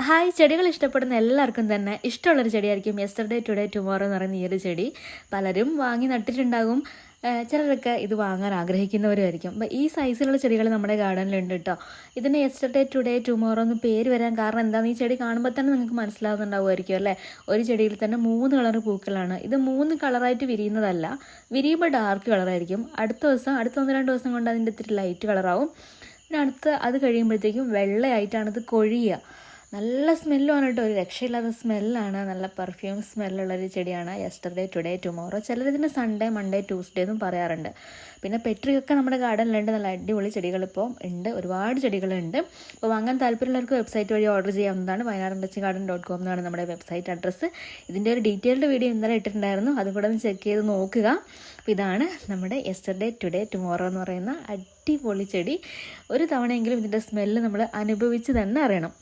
Hi, ചെടികൾ ഇഷ്ടപ്പെടുന്ന എല്ലാവർക്കും തന്നെ ഇഷ്ടമുള്ളൊരു ചെടിയായിരിക്കും യെസ്റ്റർഡേ ടുഡേ ടുമോറോ എന്ന് പറയുന്ന ഈ ഒരു ചെടി. പലരും വാങ്ങി നട്ടിട്ടുണ്ടാകും. ചിലരൊക്കെ ഇത് വാങ്ങാൻ ആഗ്രഹിക്കുന്നവരുമായിരിക്കും. അപ്പം ഈ സൈസിലുള്ള ചെടികൾ നമ്മുടെ ഗാർഡനിലുണ്ട് കേട്ടോ. ഇതിന് യെസ്റ്റർഡേ ടുഡേ ടുമോറോ എന്ന് പേര് വരാൻ കാരണം എന്താണെന്ന് ഈ ചെടി കാണുമ്പോൾ തന്നെ നിങ്ങൾക്ക് മനസ്സിലാവുന്നുണ്ടാവുമായിരിക്കും അല്ലേ. ഒരു ചെടിയിൽ തന്നെ 3 കളർ പൂക്കളാണ്. ഇത് 3 കളറായിട്ട് വിരിയുന്നതല്ല. വിരിയുമ്പോൾ ഡാർക്ക് കളറായിരിക്കും. അടുത്ത 1-2 ദിവസം കൊണ്ട് അതിൻ്റെ ഇത്തിരി ലൈറ്റ് കളറാവും. പിന്നെ അത് കഴിയുമ്പോഴത്തേക്കും വെള്ളയായിട്ടാണ് ഇത് കൊഴിയുക. നല്ല സ്മെല്ലുമാണ് കേട്ടോ, ഒരു രക്ഷയില്ലാത്ത സ്മെല്ലാണ്. നല്ല പെർഫ്യൂം സ്മെല്ലുള്ളൊരു ചെടിയാണ് യെസ്റ്റർഡേ ടുഡേ ടുമോറോ. ചിലരിതിന് സൺഡേ മൺഡേ ട്യൂസ്ഡേ എന്നും പറയാറുണ്ട്. പിന്നെ പെട്രിയൊക്കെ നമ്മുടെ ഗാർഡനിലുണ്ട്. നല്ല അടിപൊളി ചെടികളിപ്പോൾ ഉണ്ട്, ഒരുപാട് ചെടികളുണ്ട്. അപ്പോൾ വാങ്ങാൻ താല്പര്യമുള്ളവർക്ക് വെബ്സൈറ്റ് വഴി ഓർഡർ ചെയ്യാവുന്നതാണ്. wayanad-garden.com എന്നാണ് നമ്മുടെ വെബ്സൈറ്റ് അഡ്രസ്സ്. ഇതിൻ്റെ ഒരു ഡീറ്റെയിൽഡ് വീഡിയോ ഇന്നലെ ഇട്ടിട്ടുണ്ടായിരുന്നു, അതും കൂടെ ഒന്ന് ചെക്ക് ചെയ്ത് നോക്കുക. അപ്പോൾ ഇതാണ് നമ്മുടെ യെസ്റ്റർഡേ ടുഡേ ടുമോറോ എന്ന് പറയുന്ന അടിപൊളി ചെടി. ഒരു തവണയെങ്കിലും ഇതിൻ്റെ സ്മെല്ല് നമ്മൾ അനുഭവിച്ച് തന്നെ അറിയണം.